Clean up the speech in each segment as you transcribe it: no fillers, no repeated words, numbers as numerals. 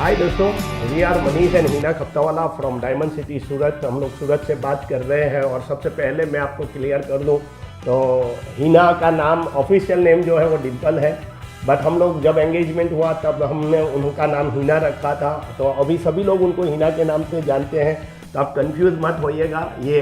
हाय दोस्तों, we are Manish and Heena Khaptawala from diamond city Surat. हम लोग सूरत से बात कर रहे हैं और सबसे पहले मैं आपको क्लियर कर दूं तो हीना का नाम ऑफिशियल नेम जो है वो डिम्पल है, बट हम लोग जब एंगेजमेंट हुआ तब हमने उनका नाम हीना रखा था। तो अभी सभी लोग उनको हीना के नाम से जानते हैं, तो आप कंफ्यूज मत होइएगा। ये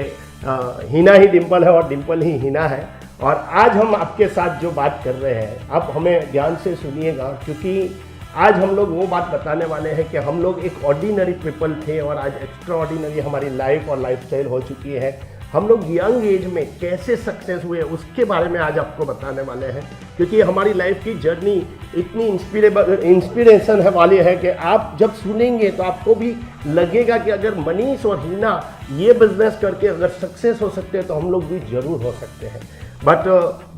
हीना ही डिम्पल है और डिम्पल ही हीना है। और आज हम आपके साथ जो बात कर रहे हैं आप हमें ध्यान से सुनिएगा, क्योंकि आज हम लोग वो बात बताने वाले हैं कि हम लोग एक ऑर्डिनरी पीपल थे और आज एक्स्ट्रा ऑर्डिनरी हमारी लाइफ और लाइफस्टाइल हो चुकी है। हम लोग यंग एज में कैसे सक्सेस हुए उसके बारे में आज आपको बताने वाले हैं, क्योंकि हमारी लाइफ की जर्नी इतनी इंस्पिरेशन है वाली है कि आप जब सुनेंगे तो आपको भी लगेगा कि अगर मनीष और हीना ये बिजनेस करके अगर सक्सेस हो सकते हैं तो हम लोग भी जरूर हो सकते हैं। बट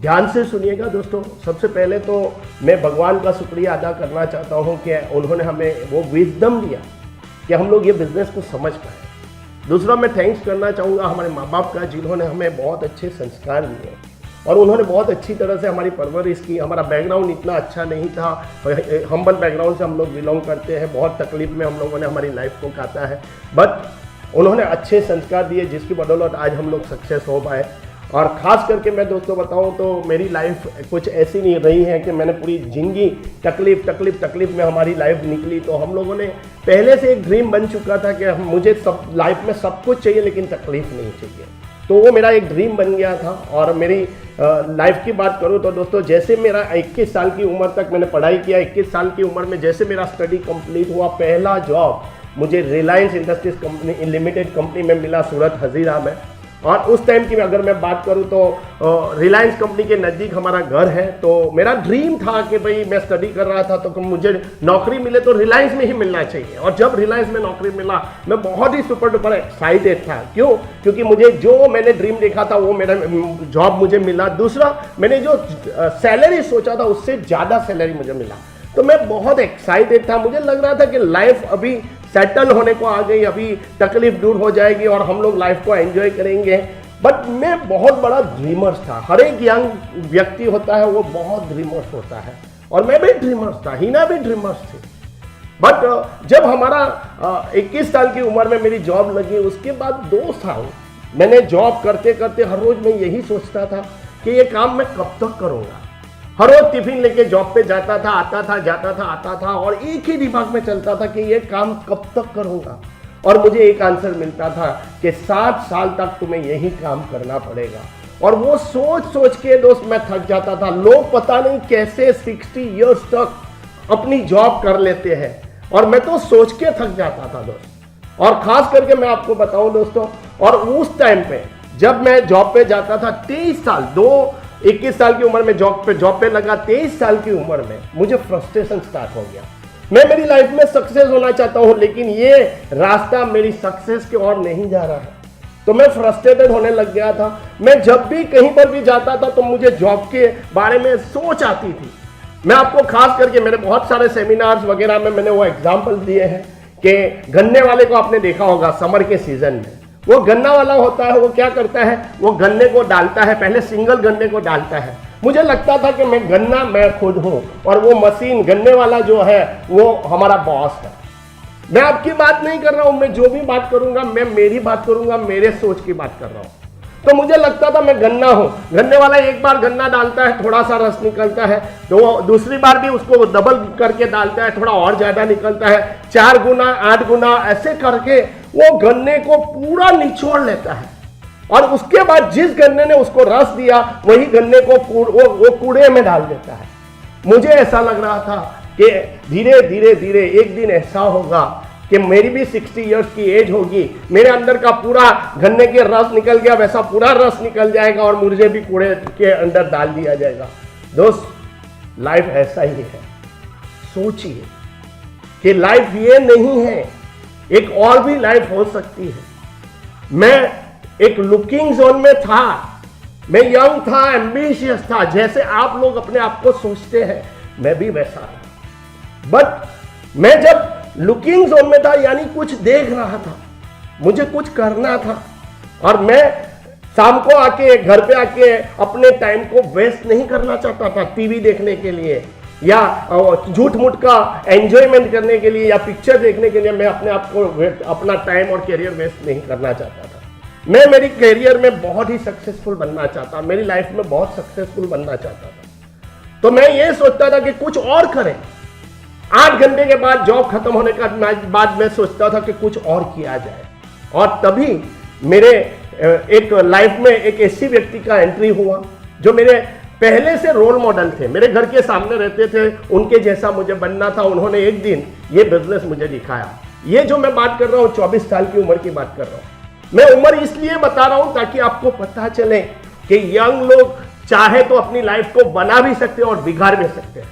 ध्यान से सुनिएगा दोस्तों। सबसे पहले तो मैं भगवान का शुक्रिया अदा करना चाहता हूँ कि उन्होंने हमें वो विजडम दिया कि हम लोग ये बिज़नेस को समझ पाए। दूसरा मैं थैंक्स करना चाहूँगा हमारे माँ बाप का, जिन्होंने हमें बहुत अच्छे संस्कार दिए और उन्होंने बहुत अच्छी तरह से हमारी परवरिश की। हमारा बैकग्राउंड इतना अच्छा नहीं था, हम्बल बैकग्राउंड से हम लोग बिलोंग करते हैं। बहुत तकलीफ में हम लोगों ने हमारी लाइफ को काटा है, बट उन्होंने अच्छे संस्कार दिए जिसकी बदौलत आज हम लोग सक्सेस हो पाए। और ख़ास करके मैं दोस्तों बताऊं तो मेरी लाइफ कुछ ऐसी नहीं रही है कि मैंने पूरी ज़िंदगी तकलीफ में हमारी लाइफ निकली। तो हम लोगों ने पहले से एक ड्रीम बन चुका था कि मुझे सब लाइफ में सब कुछ चाहिए लेकिन तकलीफ नहीं चाहिए। तो वो मेरा एक ड्रीम बन गया था। और मेरी लाइफ की बात करूं तो दोस्तों, जैसे मेरा 21 साल की उम्र तक मैंने पढ़ाई किया, 21 साल की उम्र में जैसे मेरा स्टडी कंप्लीट हुआ, पहला जॉब मुझे Reliance industries company limited company में मिला सूरत हजीरा में। और उस टाइम की अगर मैं बात करूं तो रिलायंस कंपनी के नज़दीक हमारा घर है। तो मेरा ड्रीम था कि भाई मैं स्टडी कर रहा था तो मुझे नौकरी मिले तो रिलायंस में ही मिलना चाहिए। और जब रिलायंस में नौकरी मिला मैं बहुत ही सुपर डुपर एक्साइटेड था। क्यों? क्योंकि मुझे जो मैंने ड्रीम देखा था वो मेरा जॉब मुझे मिला। दूसरा, मैंने जो सैलरी सोचा था उससे ज़्यादा सैलरी मुझे मिला। तो मैं बहुत एक्साइटेड था। मुझे लग रहा था कि लाइफ अभी सेटल होने को आ गई, अभी तकलीफ दूर हो जाएगी और हम लोग लाइफ को एंजॉय करेंगे। बट मैं बहुत बड़ा ड्रीमर्स था। हर एक यंग व्यक्ति होता है वो बहुत ड्रीमर्स होता है, और मैं भी ड्रीमर्स था, हीना भी ड्रीमर्स थी। बट जब हमारा 21 साल की उम्र में मेरी जॉब लगी, उसके बाद 2 साल मैंने जॉब करते करते हर रोज मैं यही सोचता था कि ये काम मैं कब तक करूँगा। हर रोज टिफिन लेके जॉब पे जाता था, आता था, जाता था, आता था, और एक ही दिमाग में चलता था कि ये काम कब तक करूंगा। और मुझे एक आंसर मिलता था कि 7 साल तक तुम्हें यही काम करना पड़ेगा। और वो सोच के दोस्त मैं थक जाता था। लोग पता नहीं कैसे 60 इयर्स तक अपनी जॉब कर लेते हैं, और मैं तो सोच के थक जाता था दोस्त। और खास करके मैं आपको बताऊं दोस्तों, और उस टाइम पे जब मैं जॉब पे जाता था 23 साल 21 साल की उम्र में जॉब पे लगा, 23 साल की उम्र में मुझे फ्रस्ट्रेशन स्टार्ट हो गया। मैं मेरी लाइफ में सक्सेस होना चाहता हूं लेकिन ये रास्ता मेरी सक्सेस की ओर नहीं जा रहा है। तो मैं फ्रस्ट्रेटेड होने लग गया था। मैं जब भी कहीं पर भी जाता था तो मुझे जॉब के बारे में सोच आती थी। मैं आपको खास करके मेरे बहुत सारे सेमिनार्स वगैरह में मैंने वो एग्जाम्पल दिए हैं कि गन्ने वाले को आपने देखा होगा समर के सीजन में। वो गन्ना वाला होता है, वो क्या करता है, वो गन्ने को डालता है, पहले सिंगल गन्ने को डालता है। मुझे लगता था कि मैं खुद हूं और वो मशीन गन्ने वाला जो है वो हमारा बॉस है। मैं आपकी बात नहीं कर रहा हूं, मैं जो भी बात करूंगा मैं मेरी बात करूंगा, मेरे सोच की बात कर रहा हूं। तो मुझे लगता था मैं गन्ना हूं। गन्ने वाला एक बार गन्ना डालता है, थोड़ा सा रस निकलता है, तो वो दूसरी बार भी उसको डबल करके डालता है, थोड़ा और ज्यादा निकलता है, 4 गुना 8 गुना ऐसे करके वो गन्ने को पूरा निचोड़ लेता है। और उसके बाद जिस गन्ने ने उसको रस दिया वही गन्ने को वो कूड़े में डाल देता है। मुझे ऐसा लग रहा था कि धीरे धीरे एक दिन ऐसा होगा कि मेरी भी 60 इयर्स की एज होगी, मेरे अंदर का पूरा गन्ने के रस निकल गया वैसा पूरा रस निकल जाएगा और मुझे भी कूड़े के अंदर डाल दिया जाएगा। दोस्त, लाइफ ऐसा ही है। सोचिए कि लाइफ ये नहीं है, एक और भी लाइफ हो सकती है। मैं एक लुकिंग जोन में था, मैं यंग था, एम्बिशियस था, जैसे आप लोग अपने आप को सोचते हैं मैं भी वैसा था। बट मैं जब लुकिंग जोन में था, यानी कुछ देख रहा था, मुझे कुछ करना था, और मैं शाम को आके घर पे आके अपने टाइम को वेस्ट नहीं करना चाहता था टीवी देखने के लिए, या झूठ मूठ का एंजॉयमेंट करने के लिए या पिक्चर देखने के लिए मैं अपने आप को अपना टाइम और करियर वेस्ट नहीं करना चाहता था। मैं मेरी करियर में बहुत ही सक्सेसफुल बनना चाहता, मेरी लाइफ में बहुत सक्सेसफुल बनना चाहता था। तो मैं ये सोचता था कि कुछ और करें। 8 घंटे के बाद जॉब खत्म होने का बाद मैं सोचता था कि कुछ और किया जाए, और तभी मेरे एक लाइफ में एक ऐसी व्यक्ति का एंट्री हुआ जो मेरे पहले से रोल मॉडल थे, मेरे घर के सामने रहते थे, उनके जैसा मुझे बनना था। उन्होंने एक दिन ये बिजनेस मुझे दिखाया। ये जो मैं बात कर रहा हूँ 24 साल की उम्र की बात कर रहा हूँ। मैं उम्र इसलिए बता रहा हूँ ताकि आपको पता चले कि यंग लोग चाहे तो अपनी लाइफ को बना भी सकते हैं और बिगाड़ भी सकते हैं।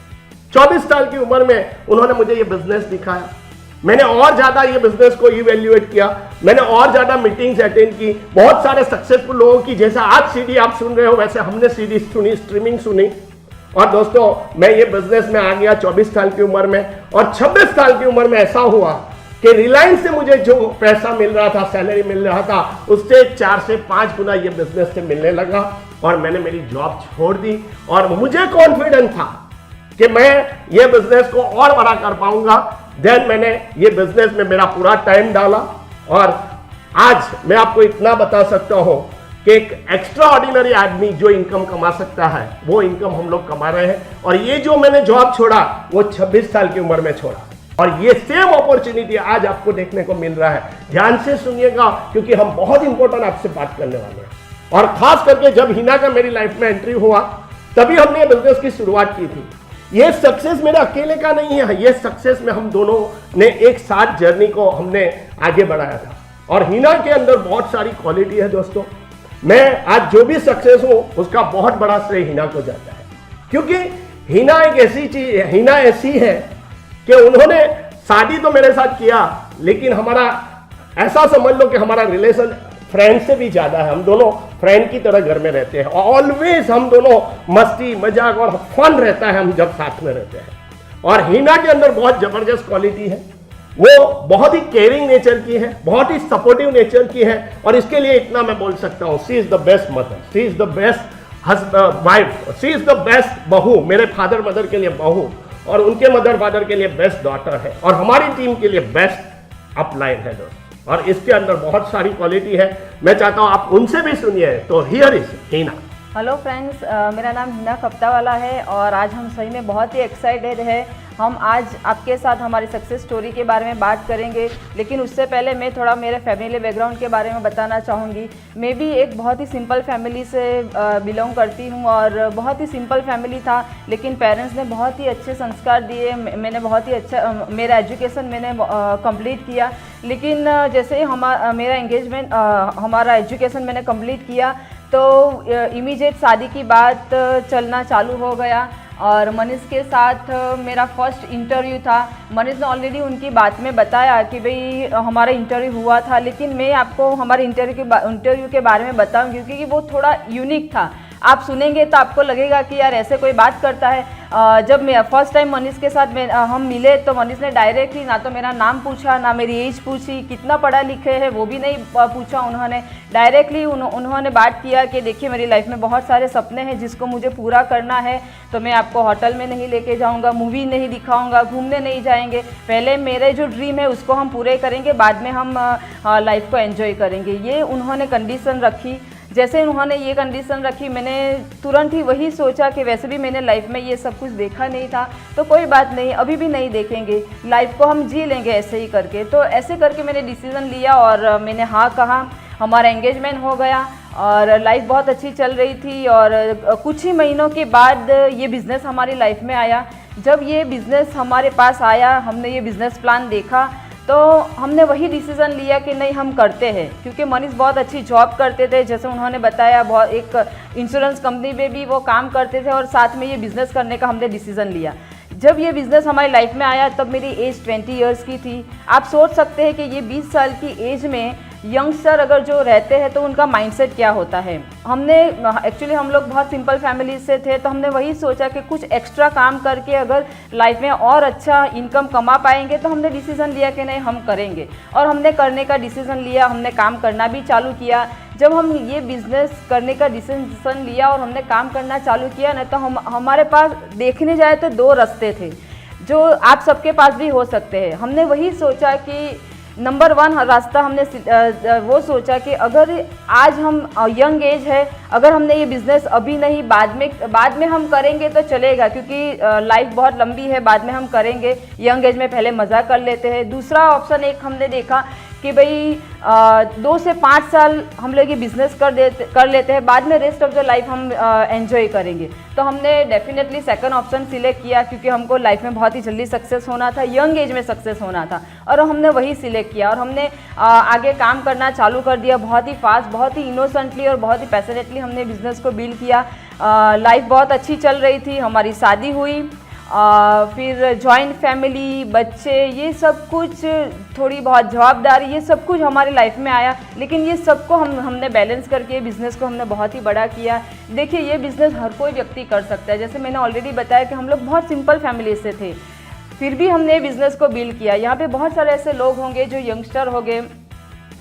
24 साल की उम्र में उन्होंने मुझे ये बिजनेस दिखाया। मैंने और ज्यादा ये बिजनेस को इवेल्युएट किया, मैंने और ज्यादा मीटिंग्स अटेंड की। बहुत सारे सक्सेसफुल लोगों की, जैसा आज सीडी आप सुन रहे हो वैसे हमने सीडी सुनी, स्ट्रीमिंग सुनी। और दोस्तों मैं ये बिजनेस में आ गया 24 साल की उम्र में, और 26 साल की उम्र में ऐसा हुआ कि रिलायंस से मुझे जो पैसा मिल रहा था, सैलरी मिल रहा था, उससे 4 से 5 गुना ये बिजनेस से मिलने लगा। और मैंने मेरी जॉब छोड़ दी और मुझे कॉन्फिडेंस था कि मैं ये बिजनेस को और बड़ा कर पाऊंगा। देन मैंने ये बिजनेस में मेरा पूरा टाइम डाला, और आज मैं आपको इतना बता सकता हूं कि एक एक्स्ट्रा ऑर्डिनरी आदमी जो इनकम कमा सकता है वो इनकम हम लोग कमा रहे हैं। और ये जो मैंने जॉब छोड़ा वो 26 साल की उम्र में छोड़ा, और ये सेम अपॉर्चुनिटी आज आपको देखने को मिल रहा है। ध्यान से सुनिएगा क्योंकि हम बहुत इंपॉर्टेंट आपसे बात करने वाले हैं। और खास करके जब हिना का मेरी लाइफ में एंट्री हुआ तभी हमने ये बिजनेस की शुरुआत की थी। ये सक्सेस मेरा अकेले का नहीं है, ये सक्सेस में हम दोनों ने एक साथ जर्नी को हमने आगे बढ़ाया था। और हिना के अंदर बहुत सारी क्वालिटी है दोस्तों। मैं आज जो भी सक्सेस हूं उसका बहुत बड़ा श्रेय हिना को जाता है, क्योंकि हिना एक ऐसी चीज, हिना ऐसी है कि उन्होंने शादी तो मेरे साथ किया, लेकिन हमारा ऐसा समझ लो कि हमारा रिलेशन फ्रेंड से भी ज्यादा है। हम दोनों फ्रेंड की तरह घर में रहते हैं, ऑलवेज हम दोनों मस्ती मजाक और फन रहता है हम जब साथ में रहते हैं। और हिना के अंदर बहुत जबरदस्त क्वालिटी है, वो बहुत ही केयरिंग नेचर की है, बहुत ही सपोर्टिव नेचर की है। और इसके लिए इतना मैं बोल सकता हूँ, she is the best mother, she is the best wife, she is the best बहू। मेरे फादर मदर के लिए बहू और उनके मदर फादर के लिए बेस्ट डॉटर है, और हमारी टीम के लिए बेस्ट अपलाइन है दोस्त। और इसके अंदर बहुत सारी क्वालिटी है, मैं चाहता हूं आप उनसे भी सुनिए। तो here is Hina. Hello friends, मेरा नाम हिना खप्तावाला है और आज हम सही में बहुत ही एक्साइटेड है। हम आज आपके साथ हमारी सक्सेस स्टोरी के बारे में बात करेंगे, लेकिन उससे पहले मैं थोड़ा मेरे फैमिली बैकग्राउंड के बारे में बताना चाहूँगी। मैं भी एक बहुत ही सिंपल फैमिली से बिलोंग करती हूँ, और बहुत ही सिंपल फैमिली था, लेकिन पेरेंट्स ने बहुत ही अच्छे संस्कार दिए। मैंने बहुत ही अच्छा मेरा एजुकेशन मैंने कंप्लीट किया, लेकिन जैसे ही मेरा एंगेजमेंट हमारा एजुकेशन मैंने कंप्लीट किया तो इमीडिएट शादी की बात चलना चालू हो गया। और मनीष के साथ मेरा फर्स्ट इंटरव्यू था। मनीष ने ऑलरेडी उनकी बात में बताया कि भाई हमारा इंटरव्यू हुआ था, लेकिन मैं आपको हमारे इंटरव्यू के बारे में बताऊं क्योंकि वो थोड़ा यूनिक था। आप सुनेंगे तो आपको लगेगा कि यार ऐसे कोई बात करता है। जब मैं फर्स्ट टाइम मनीष के साथ हम मिले तो मनीष ने डायरेक्टली ना तो मेरा नाम पूछा, ना मेरी एज पूछी, कितना पढ़ा लिखे है वो भी नहीं पूछा। उन्होंने डायरेक्टली उन्होंने बात किया कि देखिए मेरी लाइफ में बहुत सारे सपने हैं जिसको मुझे पूरा करना है, तो मैं आपको होटल में नहीं लेके जाऊंगा, मूवी नहीं दिखाऊंगा, घूमने नहीं जाएंगे। पहले मेरे जो ड्रीम है उसको हम पूरे करेंगे, बाद में हम लाइफ को एंजॉय करेंगे। ये उन्होंने कंडीशन रखी। जैसे उन्होंने ये कंडीशन रखी, मैंने तुरंत ही वही सोचा कि वैसे भी मैंने लाइफ में ये सब कुछ देखा नहीं था, तो कोई बात नहीं, अभी भी नहीं देखेंगे, लाइफ को हम जी लेंगे ऐसे ही करके। तो ऐसे करके मैंने डिसीज़न लिया और मैंने हाँ कहा। हमारा एंगेजमेंट हो गया और लाइफ बहुत अच्छी चल रही थी। और कुछ ही महीनों के बाद ये बिज़नेस हमारी लाइफ में आया। जब ये बिज़नेस हमारे पास आया, हमने ये बिज़नेस प्लान देखा, तो हमने वही डिसीज़न लिया कि नहीं हम करते हैं, क्योंकि मनीष बहुत अच्छी जॉब करते थे। जैसे उन्होंने बताया, बहुत एक इंश्योरेंस कंपनी में भी वो काम करते थे, और साथ में ये बिज़नेस करने का हमने डिसीज़न लिया। जब ये बिज़नेस हमारी लाइफ में आया तब मेरी एज 20 इयर्स की थी। आप सोच सकते हैं कि ये 20 साल की एज में यंगस्टर अगर जो रहते हैं तो उनका माइंडसेट क्या होता है। हमने एक्चुअली हम लोग बहुत सिंपल फैमिली से थे, तो हमने वही सोचा कि कुछ एक्स्ट्रा काम करके अगर लाइफ में और अच्छा इनकम कमा पाएंगे तो हमने डिसीज़न लिया कि नहीं हम करेंगे। और हमने करने का डिसीज़न लिया, हमने काम करना भी चालू किया। जब हम ये बिज़नेस करने का डिसीजन लिया और हमने काम करना चालू किया ना, तो हमारे पास देखने जाए तो 2 रास्ते थे जो आप सबके पास भी हो सकते हैं। हमने वही सोचा कि नंबर 1 रास्ता हमने वो सोचा कि अगर आज हम यंग एज है, अगर हमने ये बिज़नेस अभी नहीं बाद में हम करेंगे तो चलेगा, क्योंकि लाइफ बहुत लंबी है, बाद में हम करेंगे, यंग एज में पहले मज़ा कर लेते हैं। दूसरा ऑप्शन एक हमने देखा कि भाई 2 से 5 साल हम लोग ये बिज़नेस कर लेते हैं, बाद में रेस्ट ऑफ द लाइफ हम एंजॉय करेंगे। तो हमने डेफिनेटली सेकंड ऑप्शन सिलेक्ट किया, क्योंकि हमको लाइफ में बहुत ही जल्दी सक्सेस होना था, यंग एज में सक्सेस होना था, और हमने वही सिलेक्ट किया और हमने आगे काम करना चालू कर दिया। बहुत ही फास्ट, बहुत ही इनोसेंटली और बहुत ही पैशनेटली हमने बिज़नेस को बिल्ड किया। लाइफ बहुत अच्छी चल रही थी, हमारी शादी हुई, फिर जॉइंट फैमिली, बच्चे, ये सब कुछ, थोड़ी बहुत जवाबदारी, ये सब कुछ हमारी लाइफ में आया। लेकिन ये सबको हमने बैलेंस करके बिज़नेस को हमने बहुत ही बड़ा किया। देखिए, ये बिज़नेस हर कोई व्यक्ति कर सकता है। जैसे मैंने ऑलरेडी बताया कि हम लोग बहुत सिंपल फैमिली से थे, फिर भी हमने बिज़नेस को बिल्ड किया। यहाँ पे बहुत सारे ऐसे लोग होंगे जो यंगस्टर हो गए,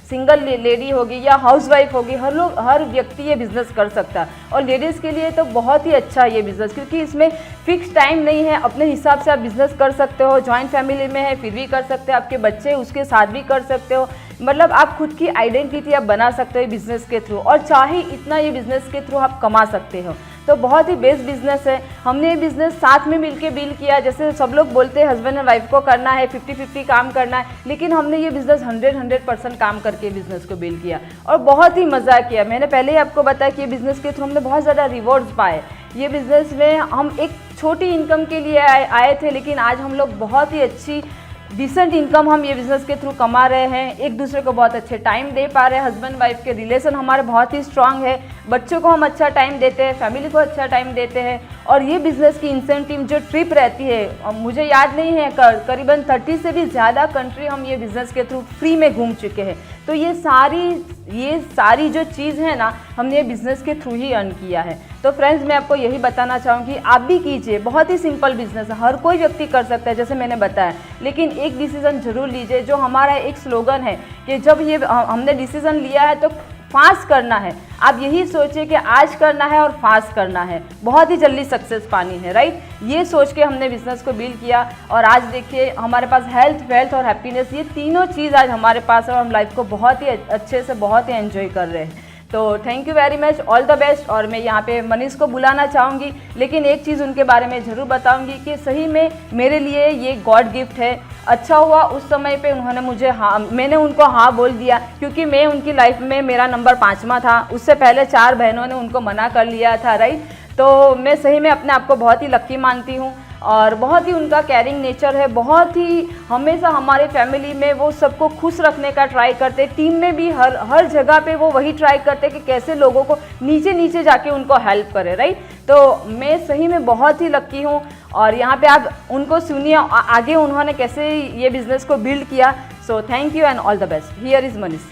सिंगल लेडी होगी या हाउसवाइफ होगी, हर व्यक्ति ये बिज़नेस कर सकता है। और लेडीज़ के लिए तो बहुत ही अच्छा है ये बिज़नेस, क्योंकि इसमें फिक्स टाइम नहीं है, अपने हिसाब से आप बिज़नेस कर सकते हो। जॉइंट फैमिली में है फिर भी कर सकते हो, आपके बच्चे उसके साथ भी कर सकते हो, मतलब आप खुद की आइडेंटिटी आप बना सकते हो बिज़नेस के थ्रू, और चाहे इतना ये बिज़नेस के थ्रू आप कमा सकते हो। तो बहुत ही बेस्ट बिज़नेस है। हमने ये बिज़नेस साथ में मिलके बिल्ड किया। जैसे सब लोग बोलते हैं हस्बैंड एंड वाइफ को करना है, 50-50 काम करना है, लेकिन हमने ये बिज़नेस 100% काम करके बिज़नेस को बिल्ड किया और बहुत ही मज़ा किया। मैंने पहले ही आपको बताया कि ये बिज़नेस के थ्रू हमने बहुत ज़्यादा रिवॉर्ड्स पाए। ये बिज़नेस में हम एक छोटी इनकम के लिए आए थे, लेकिन आज हम लोग बहुत ही अच्छी डिसेंट इनकम हम ये बिज़नेस के थ्रू कमा रहे हैं। एक दूसरे को बहुत अच्छे टाइम दे पा रहे हैं, हस्बैंड वाइफ के रिलेशन हमारे बहुत ही स्ट्रांग है, बच्चों को हम अच्छा टाइम देते हैं, फैमिली को अच्छा टाइम देते हैं। और ये बिज़नेस की इंसेंटिव जो ट्रिप रहती है, मुझे याद नहीं है, करीबन 30 से भी ज़्यादा कंट्री हम ये बिज़नेस के थ्रू फ्री में घूम चुके हैं। तो ये सारी जो चीज़ है ना, हमने ये बिज़नेस के थ्रू ही अर्न किया है। तो फ्रेंड्स, मैं आपको यही बताना चाहूँगी, आप भी कीजिए। बहुत ही सिंपल बिज़नेस है, हर कोई व्यक्ति कर सकता है जैसे मैंने बताया, लेकिन एक डिसीज़न ज़रूर लीजिए। जो हमारा एक स्लोगन है कि जब ये हमने डिसीज़न लिया है तो फास्ट करना है। आप यही सोचिए कि आज करना है और फास्ट करना है, बहुत ही जल्दी सक्सेस पानी है, राइट। ये सोच के हमने बिज़नेस को बिल्ड किया और आज देखिए हमारे पास हेल्थ, वेल्थ और हैप्पीनेस, ये तीनों चीज़ आज हमारे पास है और हम लाइफ को बहुत ही अच्छे से, बहुत ही एंजॉय कर रहे हैं। तो thank you very much, all the best. और मैं यहाँ पे मनीष को बुलाना चाहूँगी, लेकिन एक चीज़ उनके बारे में ज़रूर बताऊँगी कि सही में मेरे लिए ये गॉड गिफ्ट है। अच्छा हुआ उस समय पे उन्होंने मुझे मैंने उनको हाँ बोल दिया, क्योंकि मैं उनकी लाइफ में मेरा नंबर 5वां था। उससे पहले 4 बहनों ने उनको मना कर लिया था, राइट। तो मैं सही में अपने आप को बहुत ही लकी मानती हूँ और बहुत ही उनका केयरिंग नेचर है। बहुत ही हमेशा हमारे फैमिली में वो सबको खुश रखने का ट्राई करते, टीम में भी हर जगह पे वो वही ट्राई करते कि कैसे लोगों को नीचे जाके उनको हेल्प करे, राइट। तो मैं सही में बहुत ही लकी हूँ और यहाँ पे आप उनको सुनिए आगे उन्होंने कैसे ये बिज़नेस को बिल्ड किया। So thank you and all the best. Here is Manish.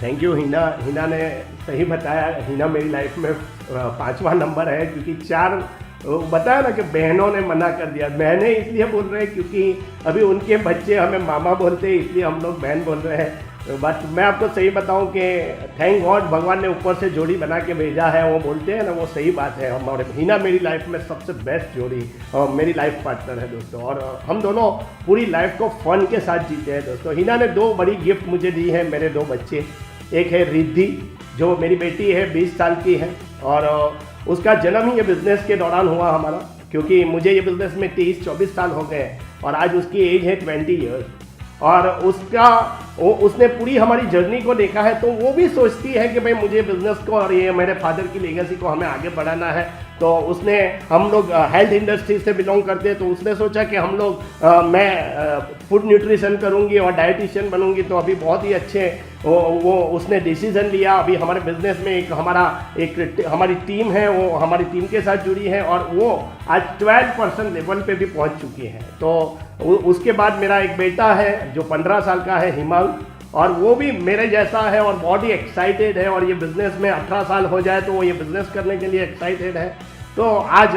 Thank you Hina ने सही बताया। हिना मेरी लाइफ में 5वां नंबर है, क्योंकि 4 बताया ना कि बहनों ने मना कर दिया। बहनें इसलिए बोल रहे हैं क्योंकि अभी उनके बच्चे हमें मामा बोलते हैं, इसलिए हम लोग बहन बोल रहे हैं। बट मैं आपको सही बताऊं कि थैंक गॉड, भगवान ने ऊपर से जोड़ी बना के भेजा है। वो बोलते हैं ना, वो सही बात है। हमारे हिना मेरी लाइफ में सबसे बेस्ट जोड़ी मेरी लाइफ पार्टनर है दोस्तों, और हम दोनों पूरी लाइफ को फन के साथ जीते हैं दोस्तों। हिना ने 2 बड़ी गिफ्ट मुझे दी है, मेरे 2 बच्चे। एक है रिद्धि, जो मेरी बेटी है, 20 साल की है, और उसका जन्म ही ये बिज़नेस के दौरान हुआ हमारा, क्योंकि मुझे ये बिज़नेस में 23-24 साल हो गए और आज उसकी एज है 20 ईयर्स। और उसने पूरी हमारी जर्नी को देखा है, तो वो भी सोचती है कि भाई मुझे बिज़नेस को और ये मेरे फादर की लेगेसी को हमें आगे बढ़ाना है। तो हम लोग हेल्थ इंडस्ट्री से बिलोंग करते हैं, तो उसने सोचा कि हम लोग मैं फूड न्यूट्रिशन करूँगी और डाइटिशियन बनूँगी। तो अभी बहुत ही अच्छे वो उसने डिसीज़न लिया। अभी हमारे बिज़नेस में हमारी टीम है, वो हमारी टीम के साथ जुड़ी है और वो आज 12% लेवल पे भी पहुंच चुकी है। तो उसके बाद मेरा एक बेटा है जो 15 साल का है, हिमांग, और वो भी मेरे जैसा है और बहुत ही एक्साइटेड है। और ये बिज़नेस में 18 साल हो जाए तो वो ये बिज़नेस करने के लिए एक्साइटेड है। तो आज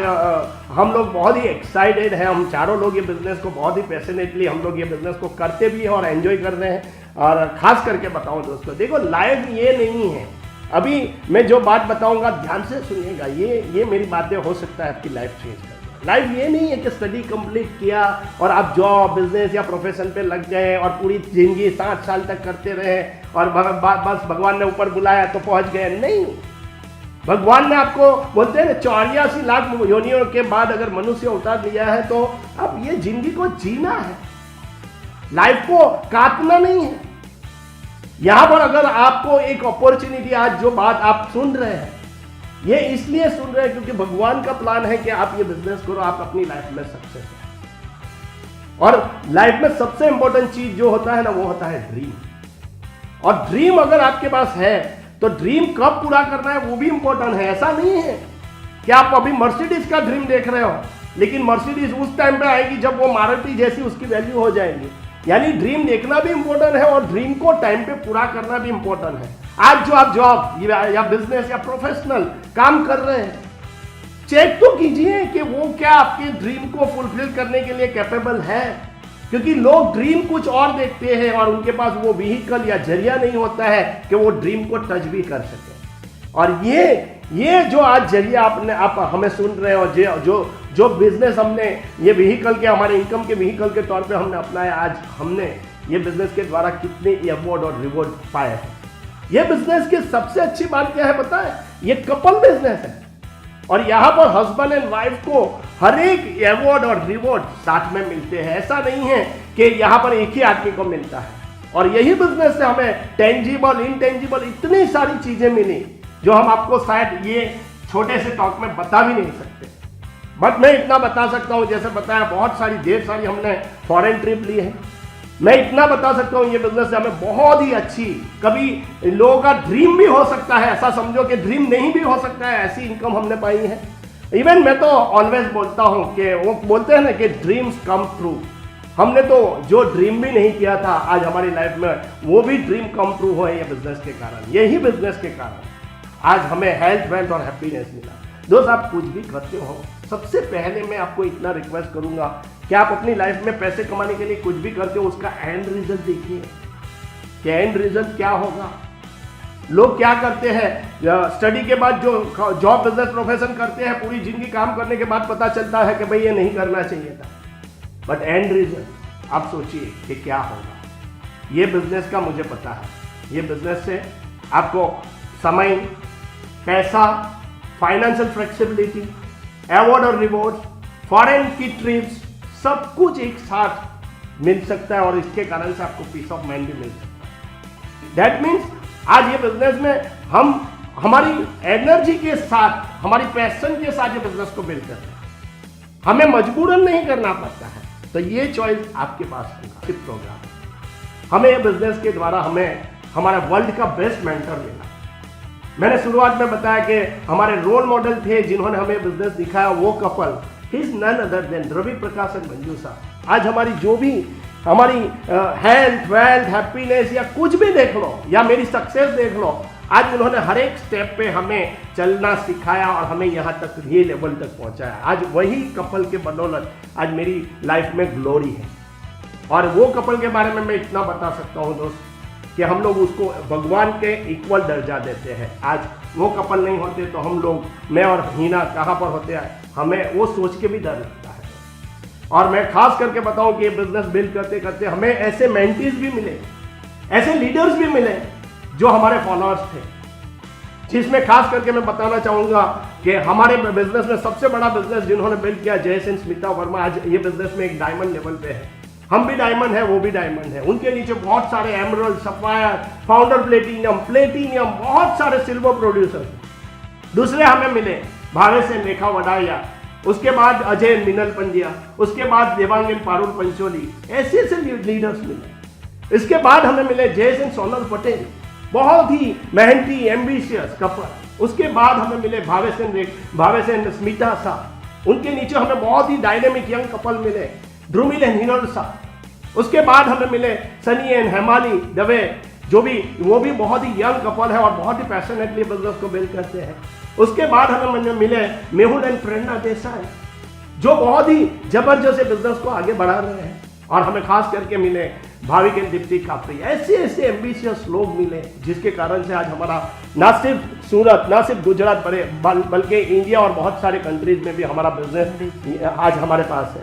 हम लोग बहुत ही एक्साइटेड हैं। हम चारों लोग ये बिज़नेस को बहुत ही पैशनेटली हम लोग ये बिज़नेस को करते भी हैं और एंजॉय कर रहे हैं। और ख़ास करके बताऊं दोस्तों, देखो लाइफ ये नहीं है अभी मैं जो बात बताऊंगा ध्यान से सुनिएगा, ये मेरी बातें हो सकता है आपकी लाइफ चेंज कर दे। लाइफ ये नहीं है कि स्टडी कंप्लीट किया और आप जॉब बिजनेस या प्रोफेशन पे लग गए और पूरी जिंदगी 60 साल तक करते रहे और बस भगवान ने ऊपर बुलाया तो पहुंच गए। नहीं, भगवान ने आपको बोलते हैं ना 84 लाख योनियों के बाद अगर मनुष्य उतार दिया है तो अब ये जिंदगी को जीना है, लाइफ को काटना नहीं है। यहां पर अगर आपको एक अपॉर्चुनिटी, आज जो बात आप सुन रहे हैं ये इसलिए सुन रहे हैं क्योंकि भगवान का प्लान है कि आप ये बिजनेस करो, आप अपनी लाइफ में सक्सेस हो। और लाइफ में सबसे इंपॉर्टेंट चीज जो होता है ना वो होता है ड्रीम। और ड्रीम अगर आपके पास है तो ड्रीम कब पूरा करना है वो भी इंपॉर्टेंट है। ऐसा नहीं है कि आप अभी मर्सिडीज का ड्रीम देख रहे हो लेकिन मर्सिडीज उस टाइम पे आएगी जब वो मारुति जैसी उसकी वैल्यू हो जाएगी। यानी ड्रीम देखना भी इंपॉर्टेंट है और ड्रीम को टाइम पे पूरा करना भी इंपॉर्टेंट है। आज जो आप जॉब या बिजनेस या प्रोफेशनल काम कर रहे हैं, चेक तो कीजिए कि वो क्या आपके ड्रीम को फुलफिल करने के लिए कैपेबल है। क्योंकि लोग ड्रीम कुछ और देखते हैं और उनके पास वो व्हीकल या जरिया नहीं होता है कि वो ड्रीम को टच भी कर सके। और ये जो आज जरिया आप हमें सुन रहे हो, जो बिजनेस हमने ये व्हीकल के, हमारे इनकम के व्हीकल के तौर पे हमने अपनाया, आज हमने ये बिजनेस के द्वारा कितने अवार्ड और रिवॉर्ड पाए हैं। ये बिजनेस की सबसे अच्छी बात क्या है पता है? ये कपल बिजनेस है और यहाँ पर हस्बैंड एंड वाइफ को हर एक अवार्ड और रिवॉर्ड साथ में मिलते हैं। ऐसा नहीं है कि यहाँ पर एक ही आदमी को मिलता है। और यही बिजनेस से हमें टेंजिबल इंटेंजिबल इतनी सारी चीजें मिली जो हम आपको शायद ये छोटे से टॉक में बता भी नहीं सकते। बट मैं इतना बता सकता हूँ, जैसे बताया बहुत सारी ढेर सारी हमने फॉरेन ट्रिप ली है। मैं इतना बता सकता हूँ ये बिजनेस से हमें बहुत ही अच्छी, कभी लोगों का ड्रीम भी हो सकता है, ऐसा समझो कि ड्रीम नहीं भी हो सकता है, ऐसी इनकम हमने पाई है। इवन मैं तो ऑलवेज बोलता हूँ कि वो बोलते हैं ना कि ड्रीम्स कम ट्रू। हमने तो जो ड्रीम भी नहीं किया था आज हमारी लाइफ में वो भी ड्रीम कम ट्रू हुए ये बिजनेस के कारण। यही बिजनेस के कारण आज हमें हेल्थ वेल्थ और हैप्पीनेस मिला। दोस्त आप कुछ भी करते हो, सबसे पहले मैं आपको इतना रिक्वेस्ट करूंगा कि आप अपनी लाइफ में पैसे कमाने के लिए कुछ भी करते हो उसका एंड रिजल्ट देखिए कि एंड रिजल्ट क्या होगा। लोग क्या करते हैं, स्टडी के बाद जो जॉब बिजनेस प्रोफेशन करते हैं, पूरी जिंदगी काम करने के बाद पता चलता है कि भाई ये नहीं करना चाहिए था। बट एंड रिजल्ट आप सोचिए कि क्या होगा। ये बिजनेस का मुझे पता है, ये बिजनेस से आपको समय, पैसा, फाइनेंशियल फ्लेक्सिबिलिटी, अवार्ड और रिवॉर्ड, फॉरेन की ट्रिप्स, सब कुछ एक साथ मिल सकता है और इसके कारण से आपको पीस ऑफ माइंड भी मिल सकता है। दैट मीन्स आज ये बिजनेस में हम हमारी एनर्जी के साथ, हमारी पैशन के साथ ये बिजनेस को बिल्ड करते हैं। हमें मजबूरन नहीं करना पड़ता है। तो ये चॉइस आपके पास है। प्रोग्राम हमें ये बिजनेस के द्वारा हमें हमारा वर्ल्ड का बेस्ट मेंटर मिला। मैंने शुरुआत में बताया कि हमारे रोल मॉडल थे जिन्होंने हमें बिजनेस दिखाया, वो couple is none other than Ravi Prakash and Manju साहब। आज हमारी जो भी हमारी हेल्थ वेल्थ हैप्पीनेस या कुछ भी देख लो या मेरी सक्सेस देख लो, आज उन्होंने हर एक स्टेप पे हमें चलना सिखाया और हमें यहाँ तक ये लेवल तक पहुँचाया। आज वही कपल के बदौलत आज मेरी लाइफ में ग्लोरी है। और वो कपल के बारे में मैं इतना बता सकता हूँ दोस्त कि हम लोग उसको भगवान के इक्वल दर्जा देते हैं। आज वो कपल नहीं होते तो हम लोग, मैं और हीना कहाँ पर होते हैं, हमें वो सोच के भी डर लगता है। और मैं खास करके बताऊं कि ये बिजनेस बिल्ड करते करते हमें ऐसे मेंटीज भी मिले, ऐसे लीडर्स भी मिले जो हमारे फॉलोअर्स थे। जिसमें खास करके मैं बताना चाहूंगा कि हमारे बिजनेस में सबसे बड़ा बिजनेस जिन्होंने बिल्ड किया, जयसेन स्मिता वर्मा, आज ये बिजनेस में एक डायमंड लेवल पे है। हम भी डायमंड है, वो भी डायमंड है। उनके नीचे बहुत सारे एमरल्ड, सफायर, फाउंडर प्लेटिनियम, बहुत सारे सिल्वर प्रोड्यूसर। दूसरे हमें मिले भावेश एंड रेखा वडाया, उसके बाद अजय मिनल पंड्या, उसके बाद देवांगन पारुल पंचोली, ऐसे ऐसे लीडर्स मिले। इसके बाद हमें मिले जयसेन सोनल पटेल, बहुत ही मेहनती एम्बिशियस कपल। उसके बाद हमें मिले भावेश एंड स्मिता साहब, उनके नीचे हमें बहुत ही डायनेमिक यंग कपल मिले, ध्रुमिल एंड हिनल साहब। उसके बाद हमें मिले सनी एंड हेमाली दवे, जो भी वो भी बहुत ही यंग कपल है और बहुत ही पैशनेटली बिजनेस को बिल्ड करते हैं। उसके बाद हमें मिले मेहुल एंड प्रेरणा देसाई, जो बहुत ही जबरदस्त बिजनेस को आगे बढ़ा रहे हैं। और हमें खास करके मिले भाविक एंड दीप्ति काफरी, ऐसे ऐसे एम्बिशियस लोग मिले जिसके कारण से आज हमारा ना सिर्फ सूरत, ना सिर्फ गुजरात बल्कि इंडिया और बहुत सारे कंट्रीज में भी हमारा बिजनेस आज हमारे पास है।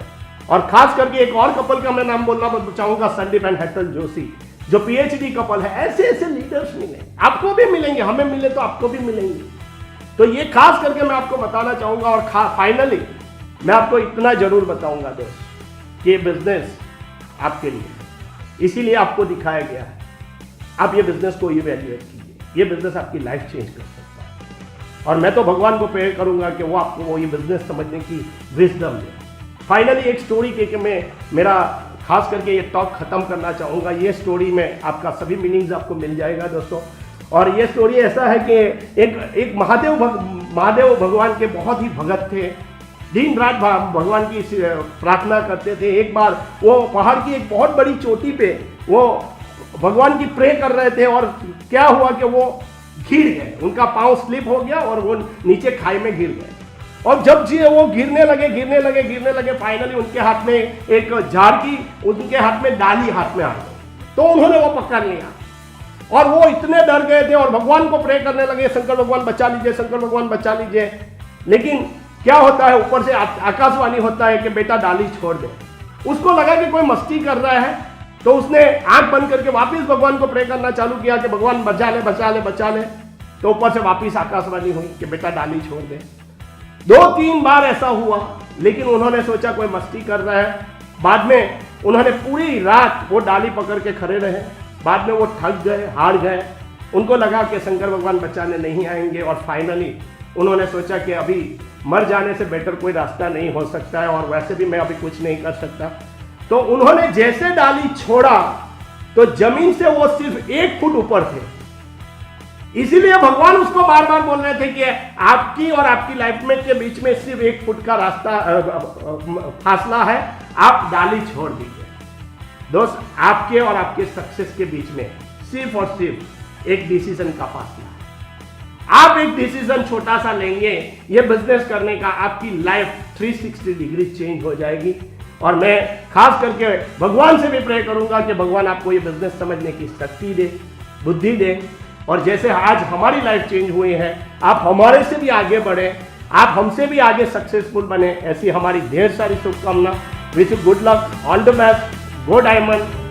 और खास करके एक और कपल का मैं नाम बोलना चाहूंगा, संदीप एंड हेतल जोशी, जो पीएचडी कपल है। ऐसे ऐसे लीडर्स मिले, आपको भी मिलेंगे, हमें मिले तो आपको भी मिलेंगे। तो ये खास करके मैं आपको बताना चाहूंगा। और फाइनली मैं आपको इतना जरूर बताऊंगा दोस्त कि ये बिजनेस आपके लिए, इसीलिए आपको दिखाया गया है। आप ये बिजनेस को इवैल्यूएट कीजिए, ये बिजनेस आपकी लाइफ चेंज कर सकता है। और मैं तो भगवान को प्रे करूंगा कि वो आपको वो ये बिजनेस समझने की विजडम दे। फाइनली एक स्टोरी के मैं मेरा खास करके ये टॉक खत्म करना चाहूँगा। ये स्टोरी में आपका सभी मीनिंग्स आपको मिल जाएगा दोस्तों। और ये स्टोरी ऐसा है कि एक महादेव भगवान के बहुत ही भगत थे, दिन रात भगवान की प्रार्थना करते थे। एक बार वो पहाड़ की एक बहुत बड़ी चोटी पे वो भगवान की प्रे कर रहे थे और क्या हुआ कि वो गिर गए, उनका पाँव स्लिप हो गया और वो नीचे खाई में गिर गए। और जब जी वो गिरने लगे, फाइनली उनके हाथ में एक झाड़ की, उनके हाथ में डाली हाथ में आ गई, तो उन्होंने वो पकड़ लिया और वो इतने डर गए थे और भगवान को प्रे करने लगे, शंकर भगवान बचा लीजिए, शंकर भगवान बचा लीजिए। लेकिन क्या होता है, ऊपर से आकाशवाणी होता है कि बेटा डाली छोड़ दे। उसको लगा कि कोई मस्ती कर रहा है, तो उसने आंख बंद करके वापिस भगवान को प्रे करना चालू किया कि भगवान बचा ले बचा ले बचा ले। तो ऊपर से वापिस आकाशवाणी हुई कि बेटा डाली छोड़ दे। 2-3 बार ऐसा हुआ, लेकिन उन्होंने सोचा कोई मस्ती कर रहा है। बाद में उन्होंने पूरी रात वो डाली पकड़ के खड़े रहे। बाद में वो थक गए, हार गए, उनको लगा कि शंकर भगवान बचाने नहीं आएंगे। और फाइनली उन्होंने सोचा कि अभी मर जाने से बेटर कोई रास्ता नहीं हो सकता है और वैसे भी मैं अभी कुछ नहीं कर सकता। तो उन्होंने जैसे डाली छोड़ा तो जमीन से वो सिर्फ 1 फुट ऊपर थे। इसीलिए भगवान उसको बार बार बोल रहे थे कि आपकी और आपकी लाइफ में के बीच में सिर्फ 1 फुट का रास्ता फासला है, आप डाली छोड़ दीजिए। दोस्त, आपके और आपके सक्सेस के बीच में सिर्फ और सिर्फ एक डिसीजन का फासला है। आप एक डिसीजन छोटा सा लेंगे, ये बिजनेस करने का, आपकी लाइफ 360 डिग्री चेंज हो जाएगी। और मैं खास करके भगवान से भी प्रे करूंगा कि भगवान आपको ये बिजनेस समझने की शक्ति दे, बुद्धि दे। और जैसे आज हमारी लाइफ चेंज हुई है, आप हमारे से भी आगे बढ़े, आप हमसे भी आगे सक्सेसफुल बने, ऐसी हमारी ढेर सारी शुभकामना। Wish you good luck, all the best, go diamond.